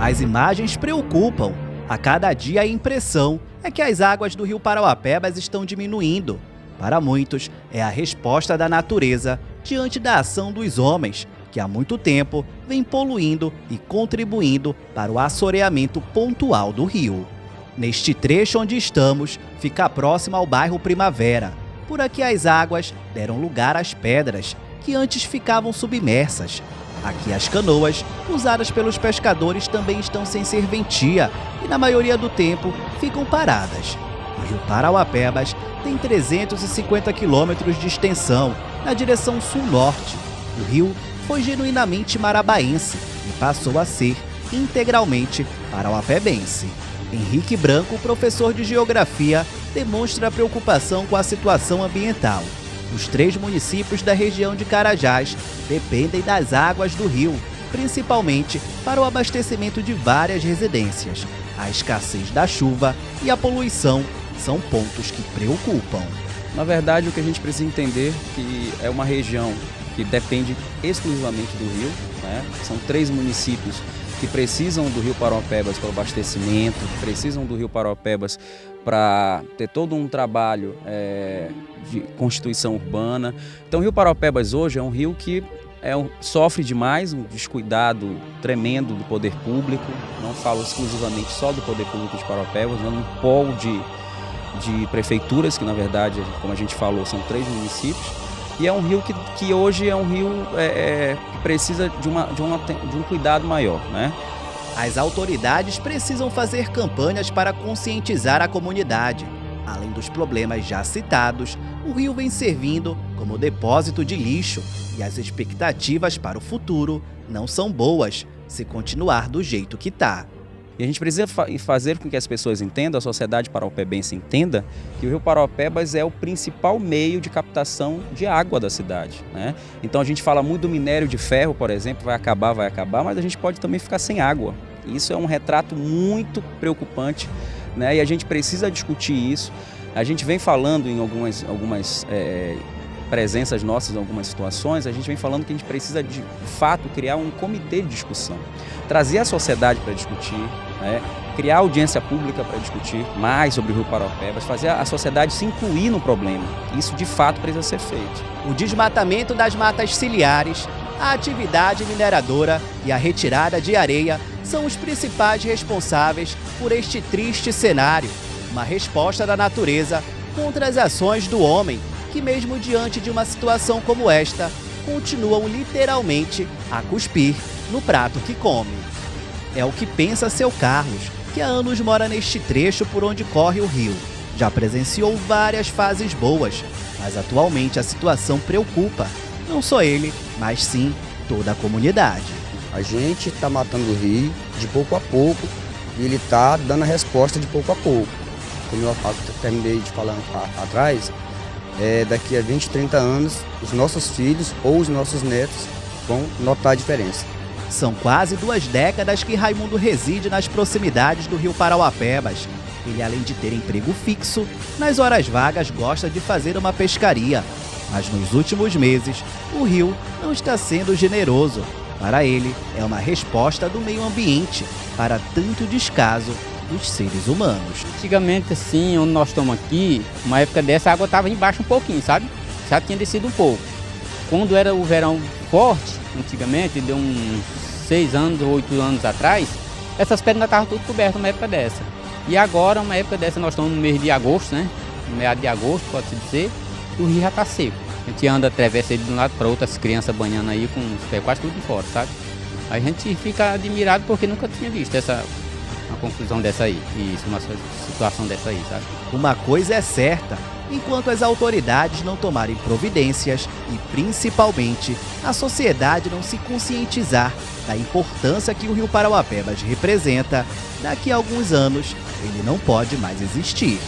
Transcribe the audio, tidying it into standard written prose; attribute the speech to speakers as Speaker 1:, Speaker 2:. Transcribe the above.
Speaker 1: As imagens preocupam. A cada dia a impressão é que as águas do rio Parauapebas estão diminuindo. Para muitos, é a resposta da natureza diante da ação dos homens, que há muito tempo vem poluindo e contribuindo para o assoreamento pontual do rio. Neste trecho onde estamos, fica próximo ao bairro Primavera. Por aqui as águas deram lugar às pedras, que antes ficavam submersas. Aqui as canoas, usadas pelos pescadores, também estão sem serventia e, na maioria do tempo, ficam paradas. O rio Parauapebas tem 350 quilômetros de extensão na direção sul-norte. O rio foi genuinamente marabaense e passou a ser integralmente parauapebense. Henrique Branco, professor de geografia, demonstra preocupação com a situação ambiental. Os 3 municípios da região de Carajás dependem das águas do rio, principalmente para o abastecimento de várias residências. A escassez da chuva e a poluição são pontos que preocupam.
Speaker 2: Na verdade, o que a gente precisa entender é que é uma região que depende exclusivamente do rio, né? São 3 municípios que precisam do rio Parauapebas para o abastecimento, que precisam do rio Parauapebas para ter todo um trabalho de constituição urbana. Então o rio Parauapebas hoje é um rio que sofre demais, um descuidado tremendo do poder público. Não falo exclusivamente só do poder público de Parauapebas, mas um polo de prefeituras, que na verdade, como a gente falou, são 3 municípios. E é um rio que hoje é um rio que precisa de um cuidado maior, né?
Speaker 1: As autoridades precisam fazer campanhas para conscientizar a comunidade. Além dos problemas já citados, o rio vem servindo como depósito de lixo e as expectativas para o futuro não são boas se continuar do jeito que está.
Speaker 2: E a gente precisa fazer com que as pessoas entendam, a sociedade parauapebense entenda, que o rio Parauapebas é o principal meio de captação de água da cidade, né? Então a gente fala muito do minério de ferro, por exemplo, vai acabar, mas a gente pode também ficar sem água. Isso é um retrato muito preocupante, né? E a gente precisa discutir isso. A gente vem falando em algumas presenças nossas em algumas situações, a gente vem falando que a gente precisa de fato criar um comitê de discussão, trazer a sociedade para discutir, né? Criar audiência pública para discutir mais sobre o rio Parauapebas, fazer a sociedade se incluir no problema. Isso de fato precisa ser feito.
Speaker 1: O desmatamento das matas ciliares, a atividade mineradora e a retirada de areia são os principais responsáveis por este triste cenário, uma resposta da natureza contra as ações do homem, que mesmo diante de uma situação como esta, continuam literalmente a cuspir no prato que come. É o que pensa seu Carlos, que há anos mora neste trecho por onde corre o rio. Já presenciou várias fases boas, mas atualmente a situação preocupa, não só ele, mas sim toda a comunidade.
Speaker 3: A gente está matando o rio de pouco a pouco e ele está dando a resposta de pouco a pouco. Como eu terminei de falar atrás, daqui a 20, 30 anos, os nossos filhos ou os nossos netos vão notar a diferença.
Speaker 1: São quase 2 décadas que Raimundo reside nas proximidades do rio Parauapebas. Ele, além de ter emprego fixo, nas horas vagas gosta de fazer uma pescaria. Mas nos últimos meses, o rio não está sendo generoso. Para ele, é uma resposta do meio ambiente para tanto descaso dos seres humanos.
Speaker 4: Antigamente, assim, onde nós estamos aqui, uma época dessa, a água estava embaixo um pouquinho, sabe? Já tinha descido um pouco. Quando era o verão forte, antigamente, deu uns 6 anos ou 8 anos atrás, essas pedras estavam tudo cobertas uma época dessa. E agora, uma época dessa, nós estamos no mês de agosto, né? No meado de agosto, pode-se dizer, o rio já está seco. A gente anda, atravessa ele de um lado para outro, as crianças banhando aí com os pés quase tudo de fora, sabe? A gente fica admirado porque nunca tinha visto uma confusão dessa aí, uma situação dessa aí, sabe?
Speaker 1: Uma coisa é certa, enquanto as autoridades não tomarem providências e, principalmente, a sociedade não se conscientizar da importância que o rio Parauapebas representa, daqui a alguns anos ele não pode mais existir.